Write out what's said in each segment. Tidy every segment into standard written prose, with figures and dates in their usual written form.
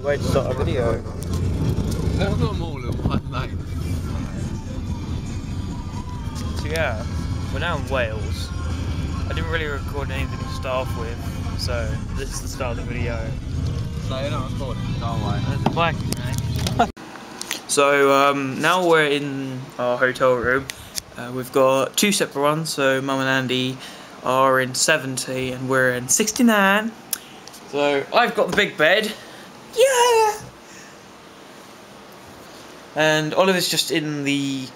way to start a video. They've got them all in one lane. So yeah, we're now in Wales. I didn't really record anything to start off with, so this is the start of the video. So you're not recording, don't worry. There's the bike, right? So now we're in our hotel room. We've got two separate ones, so Mum and Andy are in 70 and we're in 69. So I've got the big bed. Yeah! And Oliver's just in the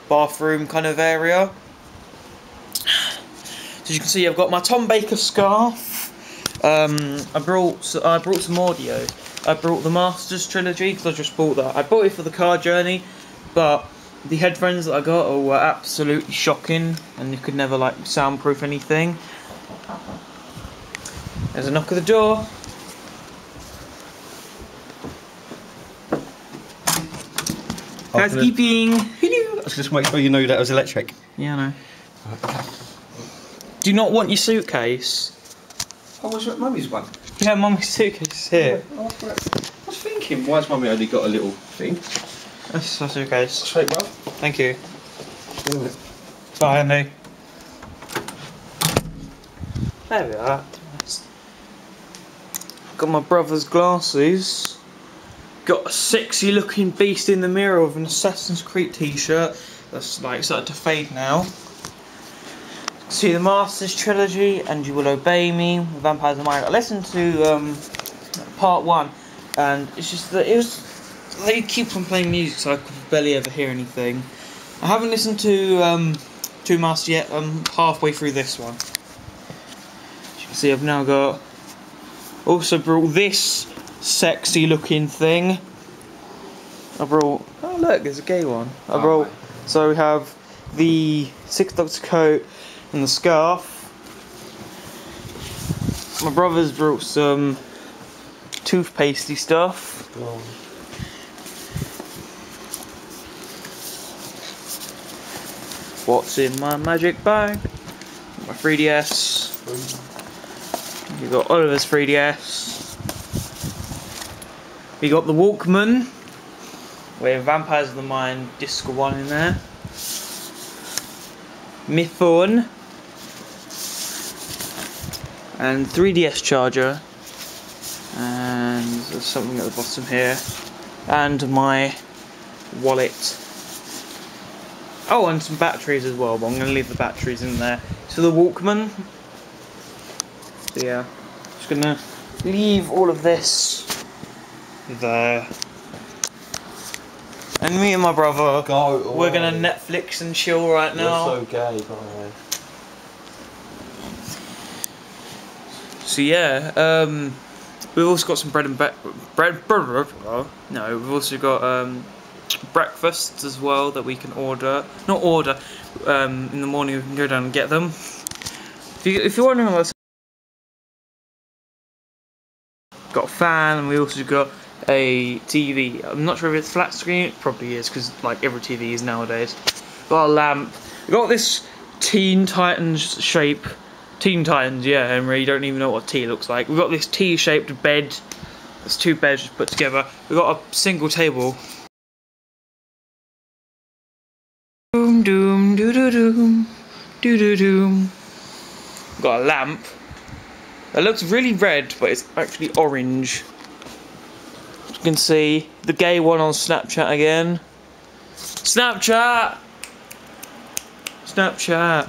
bathroom kind of area. So as you can see, I've got my Tom Baker scarf. I brought some audio. I brought the Masters trilogy because I just bought that. I bought it for the car journey, but the headphones that I got were absolutely shocking, and you could never like soundproof anything. There's a knock at the door. Housekeeping. Hello. I was just make sure you know that was electric. Yeah, I know. Do you not want your suitcase? Oh, was that Mummy's one? Yeah, Mummy's suitcase is here. Oh, I was thinking, why has Mummy only got a little thing? That's my suitcase. Straight, bruv. Thank you. Bye, Andy. There we are. Got my brother's glasses. Got a sexy looking beast in the mirror with an Assassin's Creed t-shirt that's like starting to fade now. See the Masters trilogy, and You Will Obey Me, Vampires the Masquerade. I listened to part 1, and it's just that it was they keep on playing music, so I could barely ever hear anything. I haven't listened to Masters yet. I'm halfway through this one. As you can see, I've now got also brought this sexy looking thing. I brought, oh look, there's a gay one. I brought, so we have the Six Doctor coat and the scarf. My brother's brought some toothpastey stuff. What's in my magic bag? My 3DS. You got Oliver's 3DS. We got the Walkman with Vampires of the Mind Disc 1 in there. My phone. And 3DS charger. And there's something at the bottom here. And my wallet. Oh, and some batteries as well, but I'm going to leave the batteries in there. So the Walkman. So yeah, just going to leave all of this there. And me and my brother, we're going to Netflix and chill right now. You're so gay, by the way. So yeah, we've also got some bread and no, we've also got breakfasts as well that we can order. Not order. In the morning we can go down and get them. If you're wondering what's got a fan, and we also got a TV. I'm not sure if it's flat screen. It probably is, because like every TV is nowadays. Got a lamp. We got this Teen Titans shape. Teen Titans, yeah, Henry. You don't even know what T looks like. We've got this T-shaped bed. There's two beds just put together. We've got a single table. Doom doom doo doo doom doo doo doom. Got a lamp. It looks really red, but it's actually orange. You can see the gay one on Snapchat again. Snapchat! Snapchat!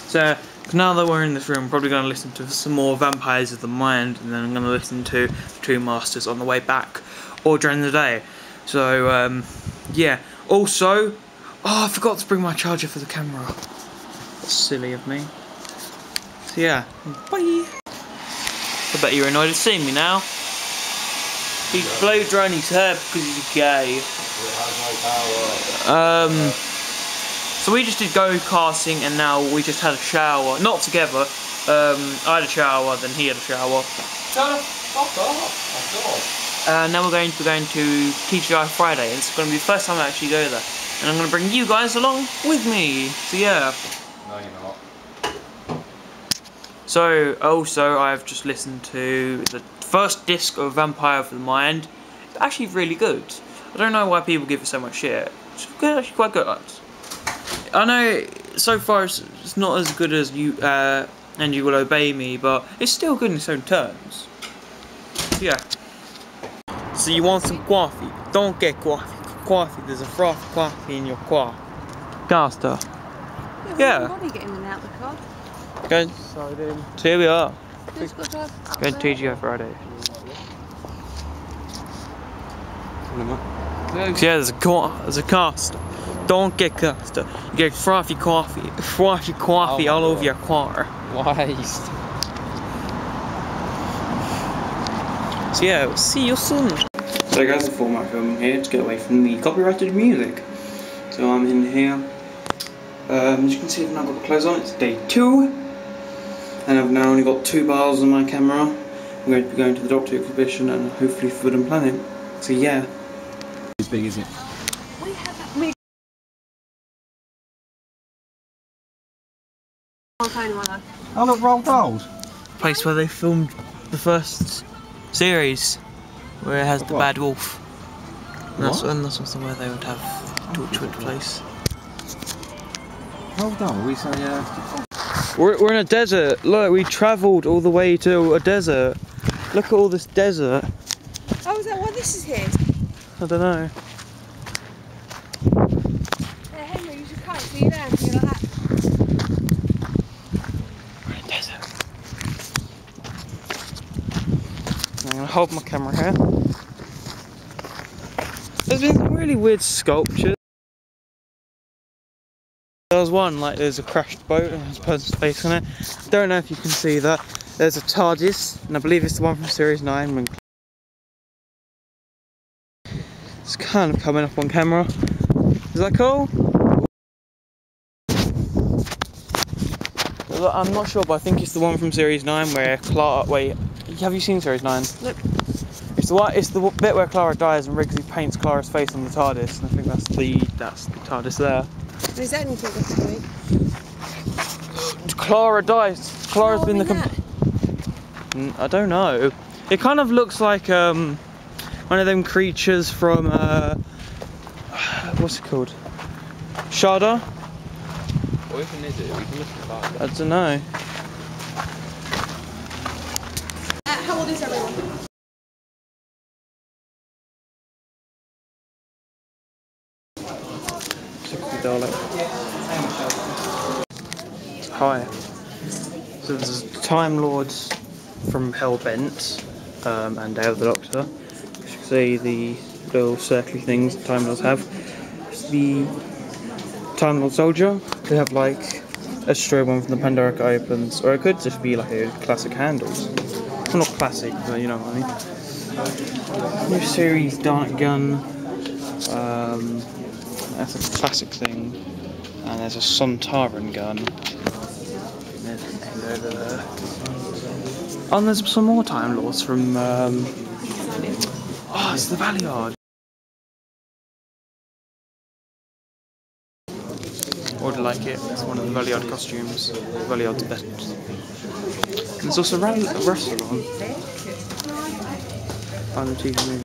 So, now that we're in this room, I'm probably going to listen to some more Vampires of the Mind, and then I'm going to listen to Two Masters on the way back, or during the day. So, yeah. Also, oh, I forgot to bring my charger for the camera. That's silly of me. So yeah, bye. I bet you're annoyed at seeing me now. He blow drying his hair because he's gay. So we just did go-karting, and now we just had a shower. Not together. I had a shower, then he had a shower. Fuck off. Now we're going to TGI Friday, and it's going to be the first time I actually go there. And I'm going to bring you guys along with me. So yeah. No, you're not. So also I've just listened to the first disc of Vampire of the Mind. It's actually really good. I don't know why people give it so much shit. It's good, actually quite good. I know so far it's not as good as you and You Will Obey Me, but it's still good in its own terms. Yeah. So you want some coffee? Don't get coffee. Coffee. There's a froth coffee in your car. Caster. Yeah. Body getting in and out of the car. Going. So here we are. Who's got to have Going to TGI Friday. So yeah, there's a caster. Don't get caster. You get frothy coffee all over your car. Waste. So yeah, we'll see you soon. So guys, the format film here to get away from the copyrighted music. So I'm in here. As you can see, I've now got the clothes on. It's day 2, and I've now only got 2 bars on my camera. I'm going to be going to the Doctor exhibition and hopefully Forbidden Planet. So yeah. As big as it. we have one phone in my life. Oh look, Roald Dahl. Place where they filmed the first series, where it has the What? bad wolf. And that's, What? and that's also where they would have Torchwood Place. Roald Dahl. We say We're in a desert. Look, we travelled all the way to a desert. Look at all this desert. Oh, is that why this is here? I don't know. Henry, you should come. See you there. See you like that. We're in a desert. I'm gonna hold my camera here. There's been some really weird sculptures. There was one, like there's a crashed boat and there's a person's face on it. Don't know if you can see that. There's a TARDIS, and I believe it's the one from Series 9. When it's kind of coming up on camera. Is that cool? I'm not sure, but I think it's the one from Series 9 where Clara... Wait, have you seen Series 9? Look. It's the bit where Clara dies and Wrigley paints Clara's face on the TARDIS, and I think that's the TARDIS there. Is that anything different? Clara dies. Clara's been the... I don't know. It kind of looks like one of them creatures from what's it called? Shada? What even is it? We can look at that. I don't know. How old is everyone? $60. It's high. So there's Time Lords from Hellbent and Day of the Doctor. As you can see, the little circly things that Time Lords have. It's the Time Lord Soldier. They have like a stray one from the Pandora opens, or it could just be like a classic handles. Well, not classic, but you know what I mean. New series Dark Gun. That's a classic thing. And there's a Sontaran gun. There's an egg over there. Oh, and there's some more Time Lords from oh, it's the Valiard. I would like it. It's one of the Valiard costumes. Valiard's best. And there's also Rassilon on the TV movie.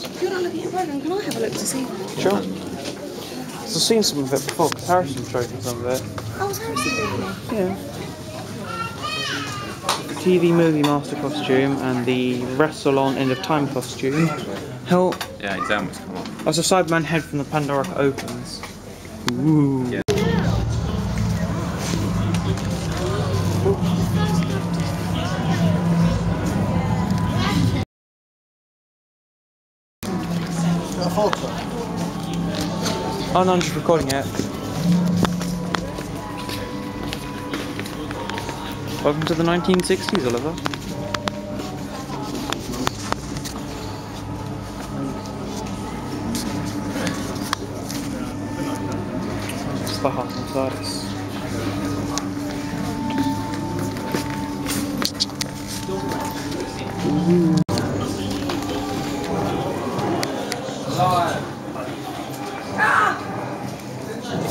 If you're not looking at your program, can I have a look to see? Sure. I've seen some of it before, because Harrison showed me some of it. Oh, was Harrison doing it? Yeah. The TV movie master costume and the Rassilon End of Time costume. Hell, Yeah, exam was come on. that's a Cyberman head from the Pandora opens. Ooh. Yeah. Oh no, I'm just recording it. Welcome to the 1960s, Oliver. It's the heart of TARDIS.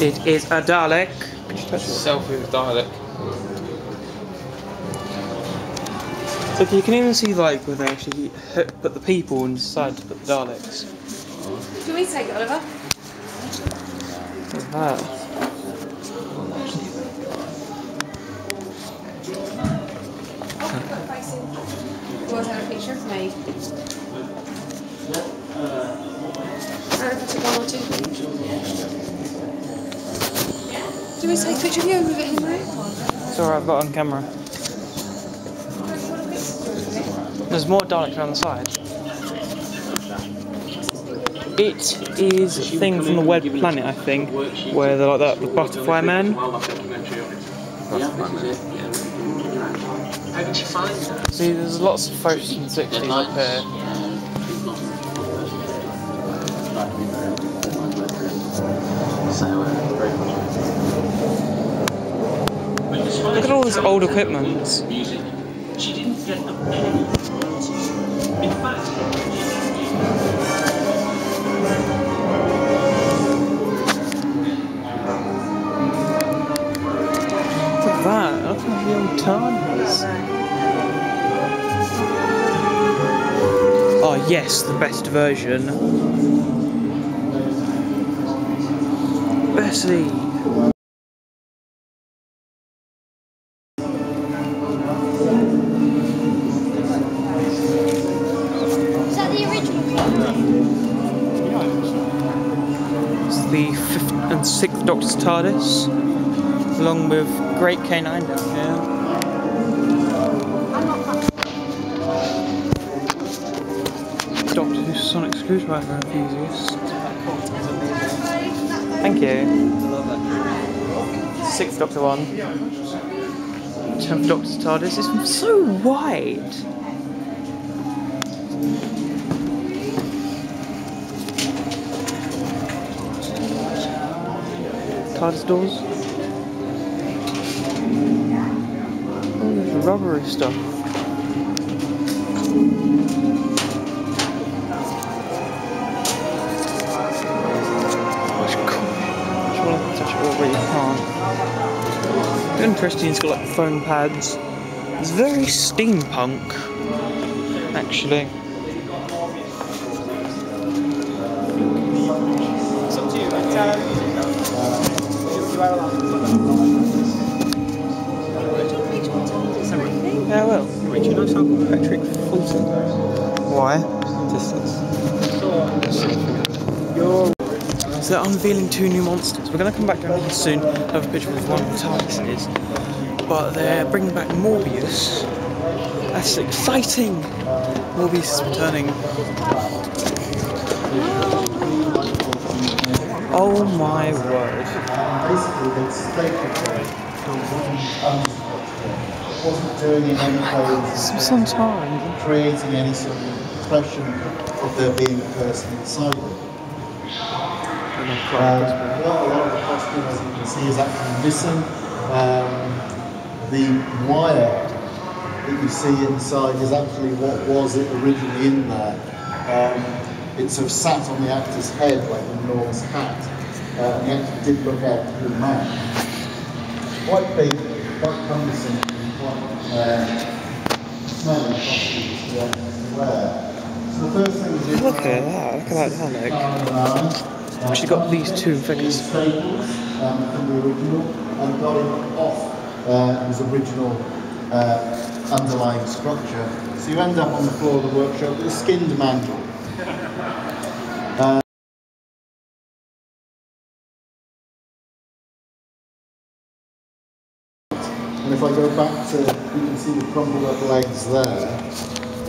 It is a Dalek. Could you touch it? Selfie with Dalek. So you can even see like where they actually put the people inside to put the Daleks. Do you want me to take it, Oliver? Look at that. You want to have a picture of me? And if I took one or two, please. Do you want me to take a picture of you with it, Henry? It's alright, I've got it on camera. There's more Daleks around the side. It is a thing from the Web Planet, I think, where they're like that, the butterfly man. See, there's lots of photos from the 60s up here. Look at all this old equipment. She didn't get a penny. In fact, Look at that, look at the old TARDIS. Oh yes, the best version. Bessie. The 5th and 6th Doctor's TARDIS, along with Great K9 down here. Doctor Who's Sonic Screwdriver enthusiast. Thank you. 6th Doctor one. 10th Doctor's TARDIS. It's so wide. TARDIS doors. Oh, there's rubbery stuff. That's cool. Just want to touch it all, but you can't. It's interesting, it's got like foam pads. It's very steampunk, actually. It's up to you, but Yeah, I will. do you know something Patrick Fulton? Why? Distance. So they're unveiling 2 new monsters. We're going to come back down here soon, have a picture of one of the TARDIS is. But they're bringing back Morbius. That's exciting! Morbius is returning. Oh my word. Basically, they stated that wasn't doing in any way, Sometimes. creating any sort of impression of there being a person inside it. A lot of the costume, as you can see, is actually missing. The wire that you see inside is actually what was it originally in there. It sort of sat on the actor's head like an enormous hat. And he actually did look out through the mouth. Quite big, quite cumbersome, and quite smelly costumes to wear. So the first thing is Look at that Dalek. Actually got these 2 figures. Staples from the original and got him off his original underlying structure. So you end up on the floor of the workshop with a skinned mantle. And if I go back to, you can see the crumpled up legs there.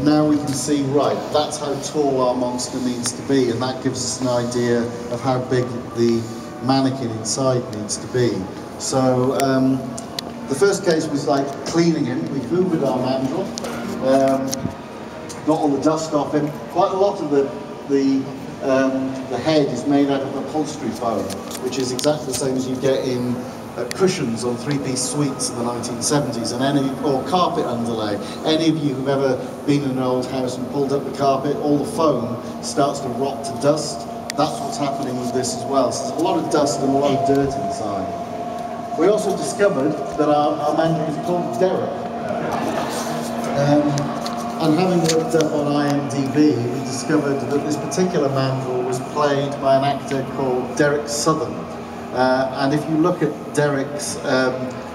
Now we can see, right, that's how tall our monster needs to be, and that gives us an idea of how big the mannequin inside needs to be. So the first case was like cleaning him. We hoovered our mandrel, got all the dust off him. Quite a lot of the head is made out of upholstery foam, which is exactly the same as you get in cushions on 3-piece suites in the 1970s, and or carpet underlay. Any of you who've ever been in an old house and pulled up the carpet, all the foam starts to rot to dust, That's what's happening with this as well. So there's a lot of dust and a lot of dirt inside. We also discovered that our mandrill is called Derek. And having looked up on IMDb, we discovered that this particular mandrill was played by an actor called Derek Southern. And if you look at Derek's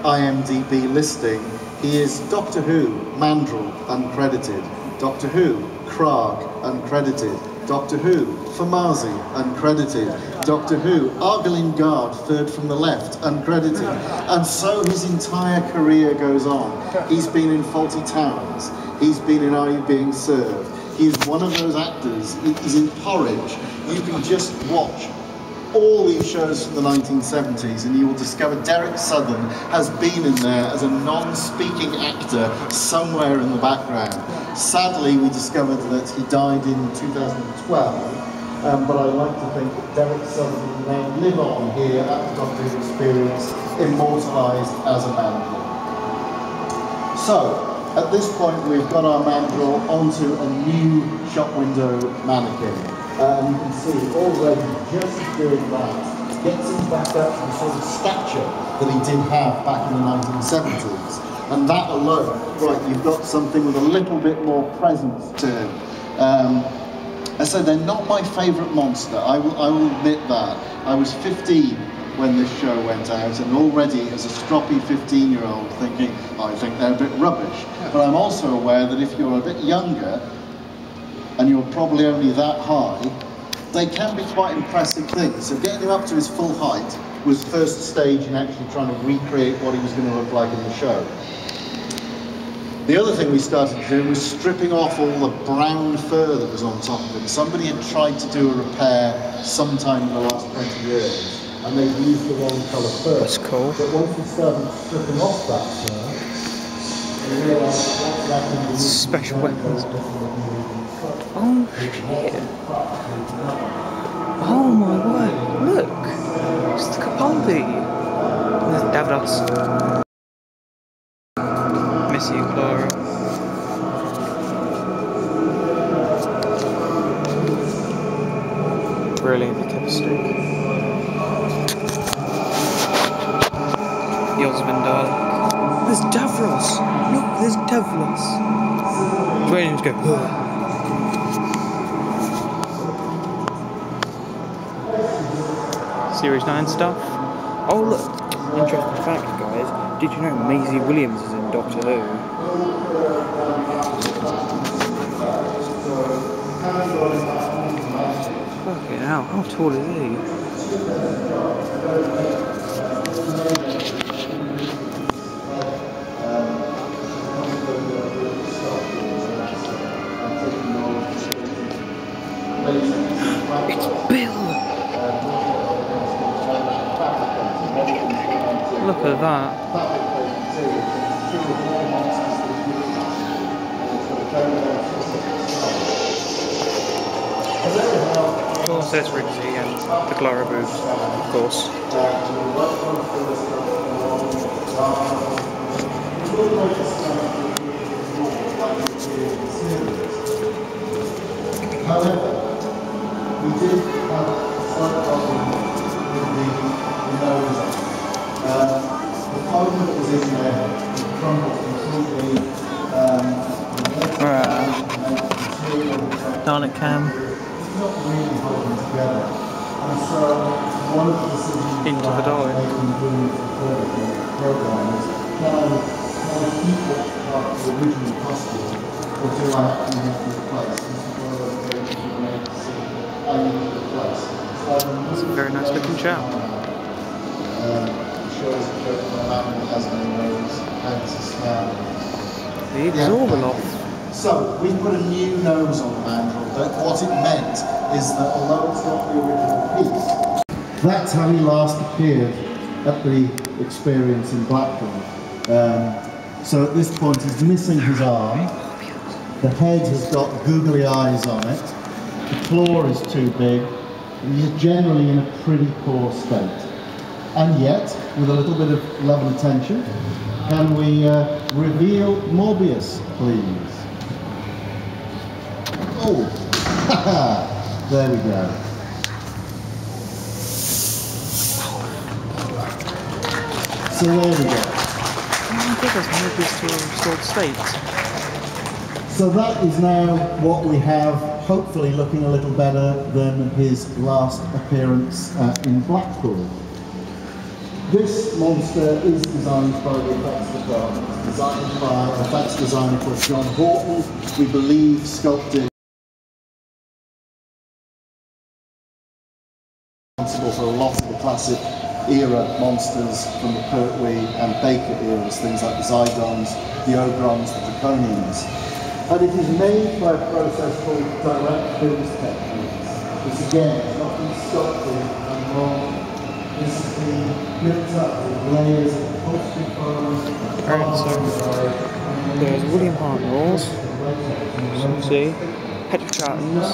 IMDb listing, he is Doctor Who, Mandrill, uncredited. Doctor Who, Krark, uncredited. Doctor Who, Famazi, uncredited. Doctor Who, Argelin Guard, third from the left, uncredited. And so his entire career goes on. He's been in Fawlty Towers. He's been in Are You Being Served? He's one of those actors. He's in Porridge. You can just watch all these shows from the 1970s and you will discover Derek Southern has been in there as a non-speaking actor somewhere in the background. Sadly, we discovered that he died in 2012, but I like to think that Derek Southern will now live on here at the Doctor Who Experience, immortalised as a mandrill. So, at this point we've got our mandrill onto a new shop window mannequin. And you can see already just doing that gets him back up to the sort of stature that he did have back in the 1970s. And that alone, right, you've got something with a little bit more presence to him. I said they're not my favourite monster, I will admit that. I was 15 when this show went out, and already as a stroppy 15-year-old thinking, I think they're a bit rubbish. But I'm also aware that if you're a bit younger, and you're probably only that high, they can be quite impressive things. So getting him up to his full height was first stage in actually trying to recreate what he was going to look like in the show. The other thing we started to do was stripping off all the brown fur that was on top of him. Somebody had tried to do a repair sometime in the last 20 years, and they used the wrong colour fur. That's cool. But once we started stripping off that fur, we realised what's happening. Special weapons. Oh shit. Oh my word, look! It's the Capaldi! There's Davros. Missy and Clara. Brilliant, the chemistry. Yosmandar. There's Davros! Look, there's Davros! Waiting to go, ugh. Series 9 stuff. Oh look, interesting fact guys, did you know Maisie Williams is in Doctor Who? Fucking hell, how tall is he? It's Bill! Look at that. Of course, there's Rigsy and the Clara boobs, of course. However, we did have a slight problem with the nose. The foam that was in there crumbled completely. Darn it, Cam. It's not really holding together. And so one of the decisions Into the door. I've been doing for the program is can I keep what part of the original costume, or do I actually have to replace? This is one of those occasions you may see I need to replace. It's a very nice looking chap. Shows that the man has no nose, hence the smell. The Exorbiloff. So, we put a new nose on the mandrill, but what it meant is that although it's not the original piece, that's how he last appeared at the experience in Blackpool. So at this point he's missing his arm, the head has got googly eyes on it, the claw is too big, and he's generally in a pretty poor state. And yet, with a little bit of love and attention, can we reveal Morbius, please? Oh, there we go. So there we go. I think there's Morbius to a restored state. So that is now what we have, hopefully looking a little better than his last appearance in Blackpool. This monster is designed by the effects department, designed by effects designer called John Horton, we believe sculpted responsible for a lot of the classic era monsters from the Pertwee and Baker eras, things like the Zygons, the Ogrons, the Draconians. And it is made by a process called direct build techniques. This again is not been sculpted and rolled. This is being built up with layers of upholstery foam. Alright, so there's William Hartnells, as you can see, Patrick Chartons,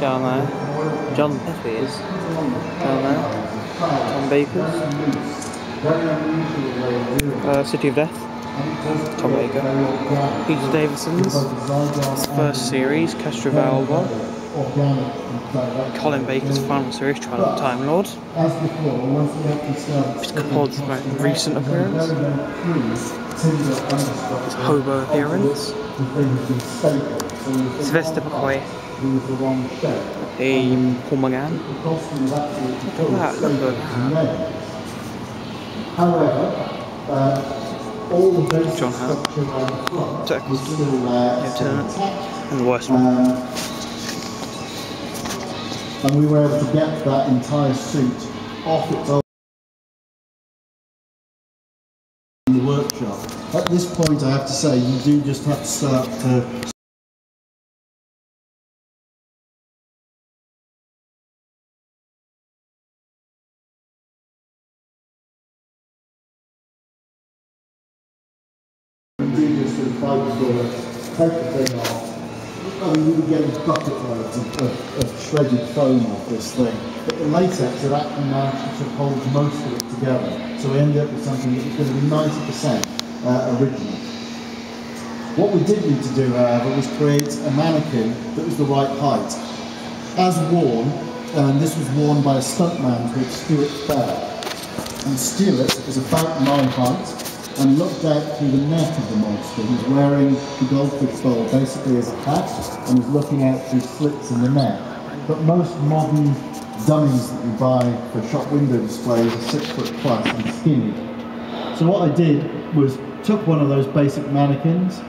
down there, John Pethies, down there, Tom Bakers, City of Death, Tom Baker, Peter Davison's first series, Castrovalva, Colin Baker's final series, Trial of the Time Lord, Peter Capaldi's most recent appearance, his hobo appearance, Sylvester McCoy, Paul McGann. Look at that, However, all the basic John Hart, structure on the front Jack is still Lieutenant, and the worst one. And we were able to get that entire suit off its own in the workshop. At this point, I have to say, you do just have to start to take the thing off. I mean, you were getting bucket loads of shredded foam off this thing. But the latex had actually managed to hold most of it together. So we ended up with something that was going to be 90% original. What we did need to do, however, was create a mannequin that was the right height. As worn, and this was worn by a stuntman called Stuart Fair. And Stuart is about my height, and looked out through the neck of the monster. He's wearing the goldfish bowl basically as a hat, and he's looking out through slits in the neck. But most modern dummies that you buy for shop window displays are 6 foot plus and skinny. So what I did was took one of those basic mannequins,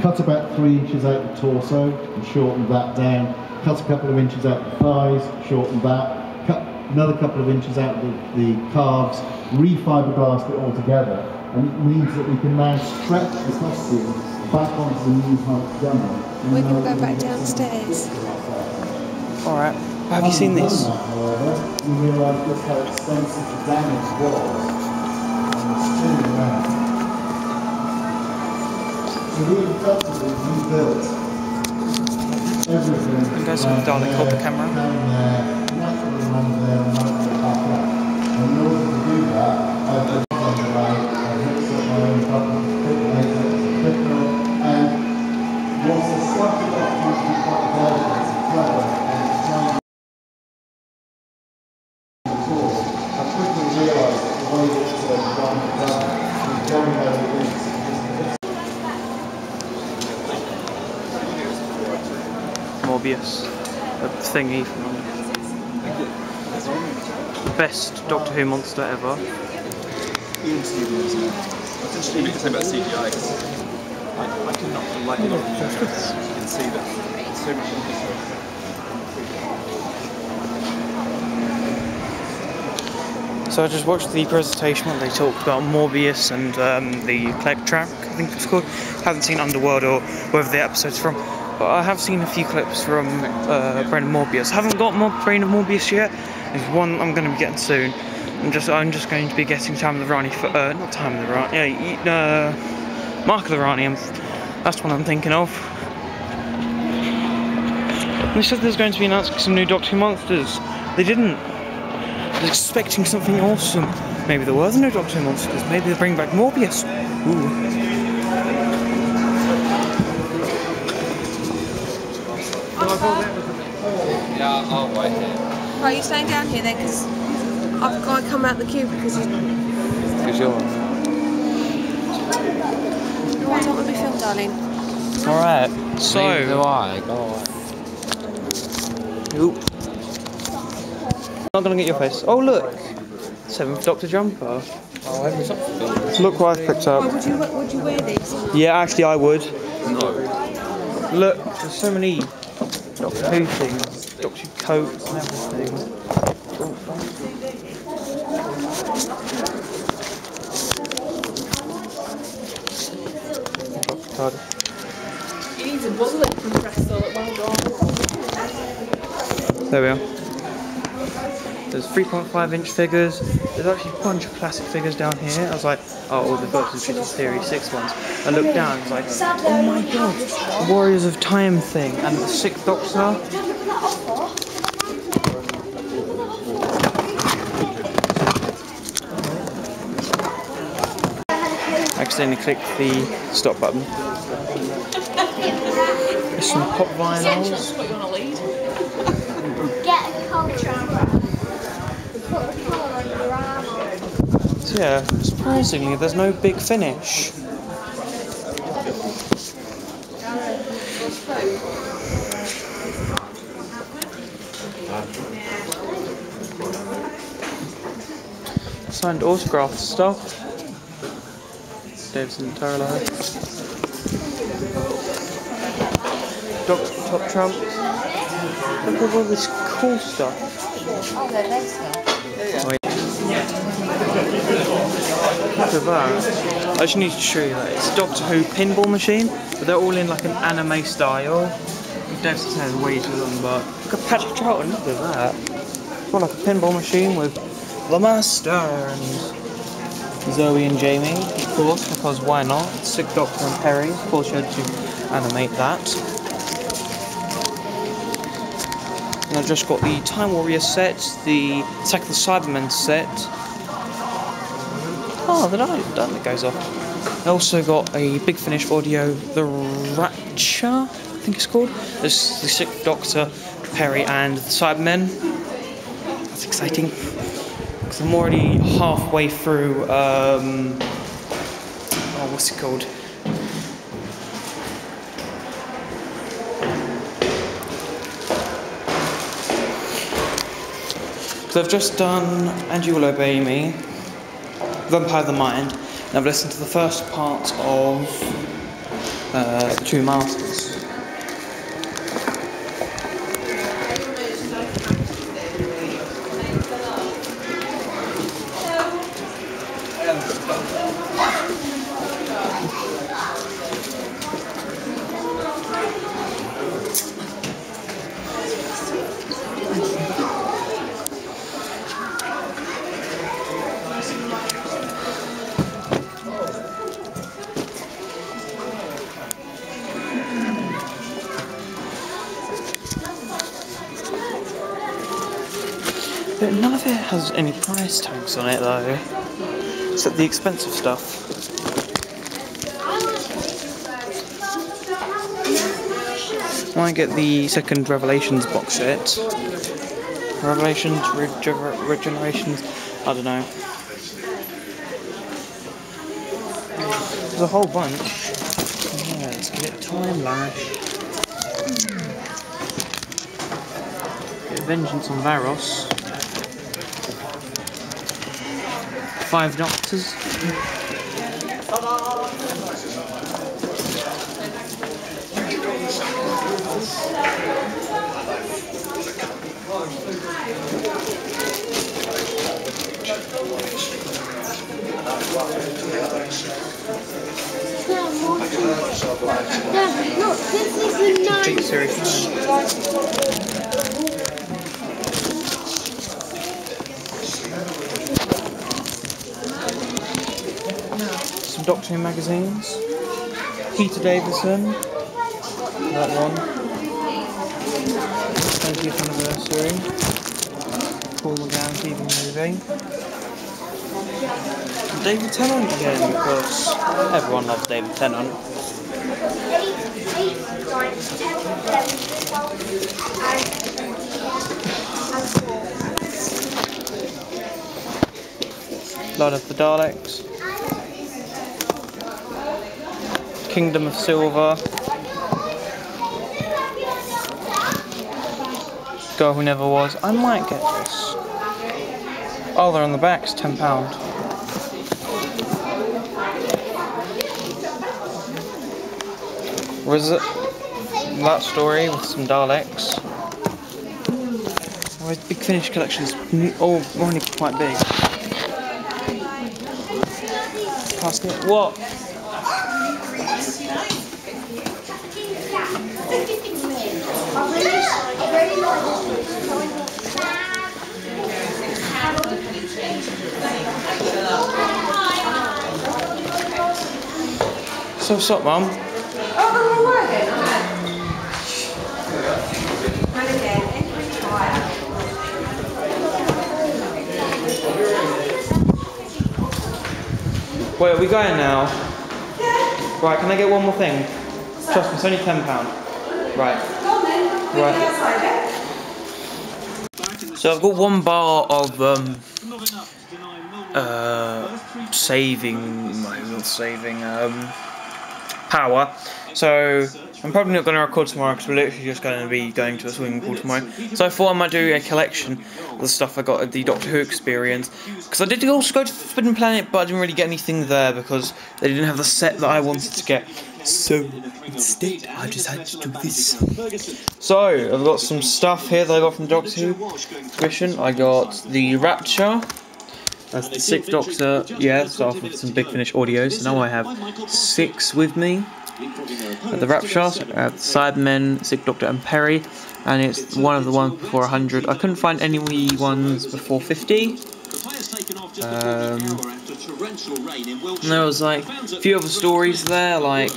cut about 3 inches out the torso and shortened that down, cut a couple of inches out the thighs, shortened that, cut another couple of inches out the calves, re-fiberglassed it all together, and it means that we can now stretch the costume back onto the new height dummy. We can go back downstairs. Alright, have you seen this? However, we realised just how extensive the damage was, and it's still around. So we effectively rebuilt everything. And guys, darling, hold the camera. Down there, naturally around there, and naturally back up. And in order to do that, I've just on the right, I've mixed up my own button, put later, and what's the structure that might be quite delicate and clever, and trying before, I quickly realised that the way that Brian had done it was very, very easy. Morbius, a thingy from best Doctor Who monster ever. Ian Stevens. It's interesting to say about CGI because I cannot like a lot of the shows. You can see that so much So I just watched the presentation where they talked about Morbius and the Kleptrak, I think it's called. I haven't seen Underworld or wherever the episode's from, but I have seen a few clips from Brain of Morbius. I haven't got Brain of Morbius yet. There's one I'm going to be getting soon. I'm just going to be getting Time of the Rani for not Time of the Rani, Mark of the Rani. That's what I'm thinking of. And they said there's going to be announcing some new Doctor Who monsters. They didn't. I was expecting something awesome. Maybe there were no Doctor Who monsters. Maybe they'll bring back Morbius. Ooh. Yeah, I'll wait here. Right, you staying down here then, because I've got to come out the queue because because you're on. No, I don't want to be filmed, darling. Alright, Neither do so. I. Go away. Oop. Not gonna get your face. Oh, look! 7th Doctor jumper. Oh, every something. Look what I've picked up. Would you wear these? Yeah, actually, I would. No. Look, there's so many Doctor Who things, Doctor Who coats and everything. Doctor He needs a bullet compressor at one go. There we are. There's 3.5-inch figures. There's actually a bunch of classic figures down here. I was like, oh, all the Doctor Who Series 6 ones. I looked down and was like, oh my god, Warriors of Time thing. And the 6th Doctor. I accidentally clicked the stop button. There's some pop vinyls. Put you on a lead. Get a colour. Put the colour on your arm. So yeah, surprisingly, there's no big finish. Signed autographed stuff. Davison Turlow. Dr. Top Trump. Look at all this cool stuff. Oh, they're nice. Wait. Look at that. I just need to show you that. It's a Doctor Who pinball machine, but they're all in like an anime style. Dev's hair is way too long, but look at Patrick Troughton, look at that. It's more like a pinball machine with the Master and Zoe and Jamie, of course, because why not? 6th Doctor and Perry, of course you had to animate that. And I've just got the Time Warrior set, the Attack of the Cybermen set. Oh, the light that goes off. I also got a Big Finish audio, the Ratcha, I think it's called. There's the 6th Doctor, Perry, and the Cybermen. That's exciting. Because I'm already halfway through, oh, what's it called? So I've just done And You Will Obey Me, Vampire of the Mind, and I've listened to the first part of The Two Masters. But none of it has any price tags on it though, except the expensive stuff. I might get the second Revelations box set. Revelations, Regenerations, I don't know. There's a whole bunch. Yeah, let's give it Time Lash. Get Vengeance on Varos. 5 Doctors. Dad, look, this is the Big nice. Series 9. Some Doctor Who magazines. Peter Davison. That one. 20th anniversary. Paul McGann TV movie. David Tennant again, of course. Everyone loves David Tennant. 8, 9, 10, 11, 12, and 4. Blood of the Daleks. Kingdom of Silver. Girl Who Never Was. I might get this. Oh, they're on the back. It's £10. Was it that story with some Daleks? Oh, his Big Finish collection is only quite big. Passing it. What? So what's up, Mum? Wait, are we going now? Right, can I get one more thing? Trust me, it's only £10. Right. Right. So I've got one bar of power. So I'm probably not going to record tomorrow because we're literally just going to be going to a swimming pool tomorrow. So I thought I might do a collection of the stuff I got at the Doctor Who experience. Because I did also go to Forbidden Planet, but I didn't really get anything there because they didn't have the set that I wanted to get. So instead, I decided to do this. So I've got some stuff here that I got from Doctor Who exhibition. I got the Rapture. That's the 6th Doctor. Yeah, start off with some Big Finish audios. So now I have 6 with me. The Rapture, the Cybermen, 6th Doctor and Perry, and it's one of the ones before 100. I couldn't find any ones before 50. And there was like a few other stories there, like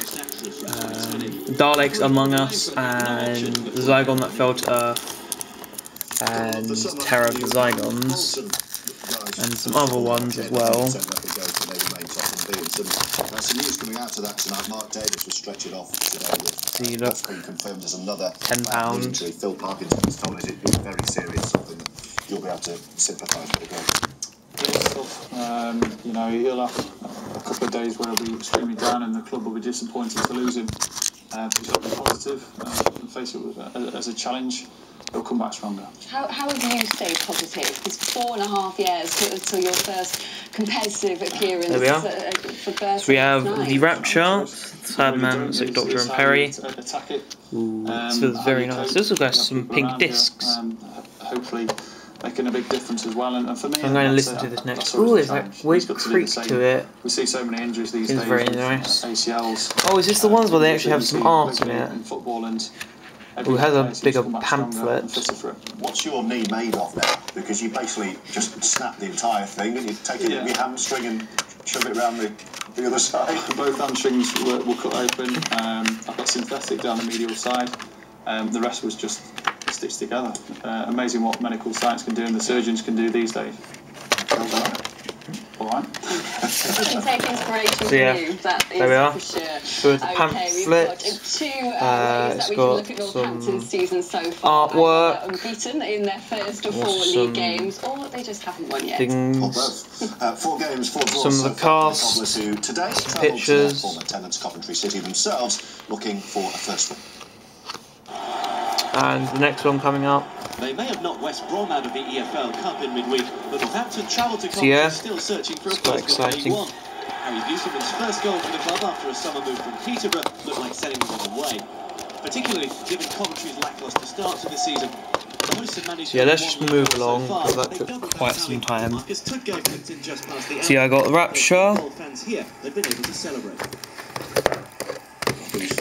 Daleks Among Us and the Zygon that fell to Earth and Terror of the Zygons and some other ones as well. Some news coming out of that tonight. Mark Davis will stretch it off today with that's been confirmed as another £10. Phil Parkinson has told us it's very serious, something that you'll be able to sympathise with again. You know, he'll have a couple of days where he'll be extremely down and the club will be disappointed to lose him. He's got to be positive and face it as a challenge. He'll come back stronger. How have you stayed positive? It's 4.5 years until your first competitive appearance. There we are. So we have the Rapture, Cyberman, 6th Doctor and Perry. Ooh, this feels very nice. This will go some pink discs. Hopefully making a big difference as well. And for me, I'm going to listen to this next. Ooh, there's like weird creak to it. We see so many injuries these days. It's very nice. ACLs. Oh, is this the ones where they actually have some art in it? In football and Ooh, it has a bigger pamphlet. What's your knee made of now? Because you basically just snap the entire thing and you take it with your hamstring and shove it around the other side. Both hamstrings were cut open. I've got synthetic down the medial side. The rest was just stitched together. Amazing what medical science can do and the surgeons can do these days. All right. You can take inspiration So yeah, from you, that is there we are. for sure. So it's a pamphlet. It's got some season so far. artwork. Unbeaten in their first of 4 league games, or they just haven't won yet. Things. 4 games, 4 draws. Some of the cast. Today, some pictures. Former tenants Coventry City themselves looking for a first win. And the next one coming up. They may have knocked West Brom out of the EFL Cup in midweek, but Southampton travelled to Coventry, yeah, still searching for a quite first win exciting. in Harry Gooseman's first goal for the club after a summer move from Peterborough looked like sending them on the way, particularly given Coventry's lacklustre start to the season. Yeah, let's just move along because that took quite some time. So yeah, I got the Rapture.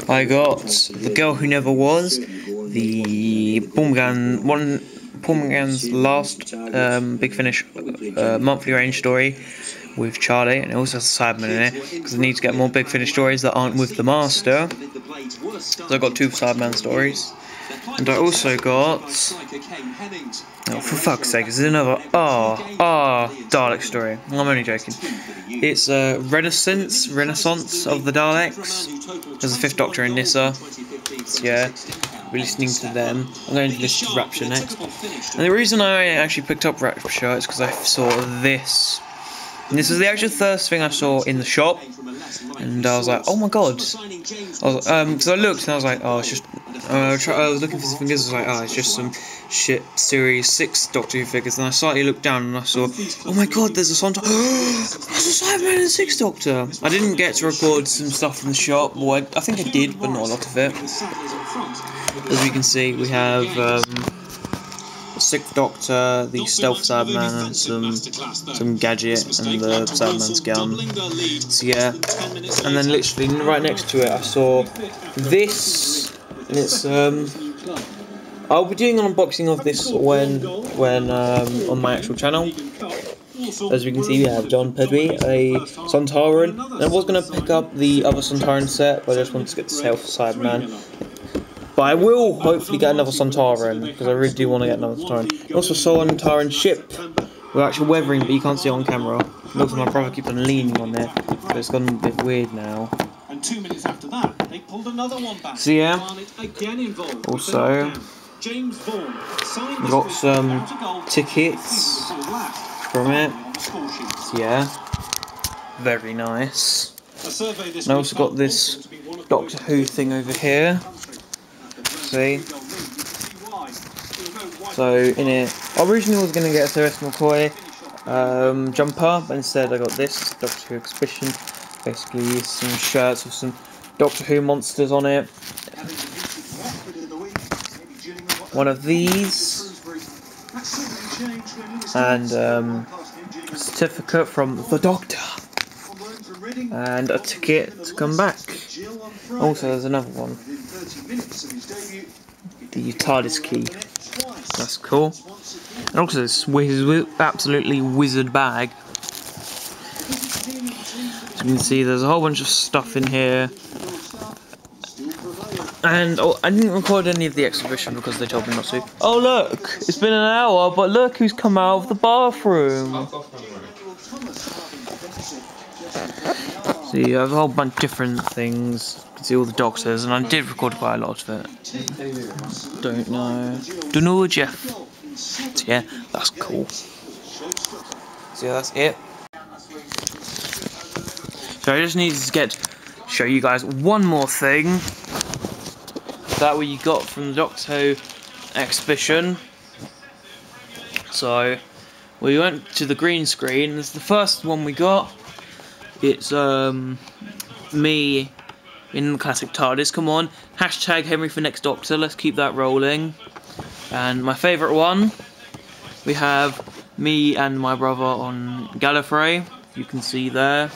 I got The Girl Who Never Was, the Paul McGann's last Big Finish monthly range story with Charlie, and it also has a Cyberman in it because I need to get more Big Finish stories that aren't with the Master. So I got 2 Cyberman stories, and I also got, oh, for fuck's sake, this is another Dalek story. I'm only joking. It's a Renaissance of the Daleks. There's the 5th Doctor and Nyssa. So yeah, we're listening to them. I'm going to listen to Rapture next. And the reason I actually picked up Rapture is because I saw this And this is the actual first thing I saw in the shop, and I was like, oh my god. Because I looked and I was like, oh, it's just. I was looking for some figures. I was like, oh, it's just some shit Series 6 Doctor Who figures. And I slightly looked down and I saw, oh my god, there's a Sontar. There's a Cyberman and 6th Doctor. I didn't get to record some stuff in the shop. Well, I think I did, but not a lot of it. As you can see, we have the 6th Doctor, the Stealth Cyberman, and some gadget, and the Cyberman's gun. So yeah, and then literally right next to it, I saw this. And it's I'll be doing an unboxing of this when on my actual channel. As we can see, we have John Pedway, a Sontaran, and I was going to pick up the other Sontaran set, but I just wanted to get the Stealth Cyberman. But I will hopefully get another Sontaran, because I really do want to get another Sontaran. I also saw an Sontaran ship with actual weathering, but you can't see it on camera. Looks like my brother keeps on leaning on it, but it's gone a bit weird now. And 2 minutes after that, they pulled another one back. So yeah, also we got some tickets from it. So yeah, very nice. And I also got this Doctor Who thing over here. See? So in it, I originally was going to get a Sylvester McCoy jumper, but instead I got this Doctor Who Exhibition. Basically some shirts with some Doctor Who monsters on it. One of these, and a certificate from the Doctor, and a ticket to come back. Also, there's another one, the TARDIS key. That's cool. And also this absolutely wizard bag. As you can see, there's a whole bunch of stuff in here. And I didn't record any of the exhibition because they told me not to. Oh look, it's been an hour, but look who's come out of the bathroom. See, I have a whole bunch of different things. You can see all the Doctors, and I did record quite a lot of it. Don't know, Jeff. So yeah, that's cool. So yeah, that's it. So I just needed to show you guys one more thing that we got from the Doctor Who exhibition. So we went to the green screen. This is the first one we got. It's me in the classic TARDIS. Come on, hashtag Henry for next Doctor. Let's keep that rolling. And my favourite one, we have me and my brother on Gallifrey. You can see there.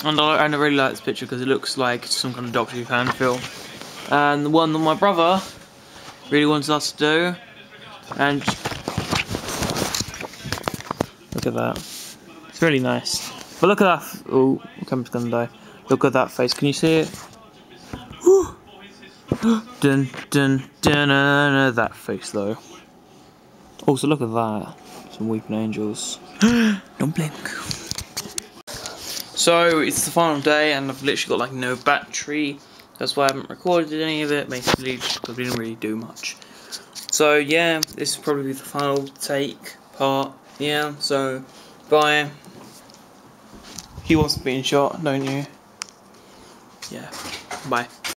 And I really like this picture because it looks like some kind of Doctor Who fan film. And the one that my brother really wants us to do, and look at that. It's really nice. But look at that. Oh, the camera's gonna die. Look at that face. Can you see it? Woo. Dun dun dun dun. That face though. Also, look at that. Some weeping angels. Don't blink. So it's the final day, and I've literally got like no battery. That's why I haven't recorded any of it, basically, because we didn't really do much. So yeah, this is probably the final part. Yeah, so bye. He wants to be in shot, don't you? Yeah, bye.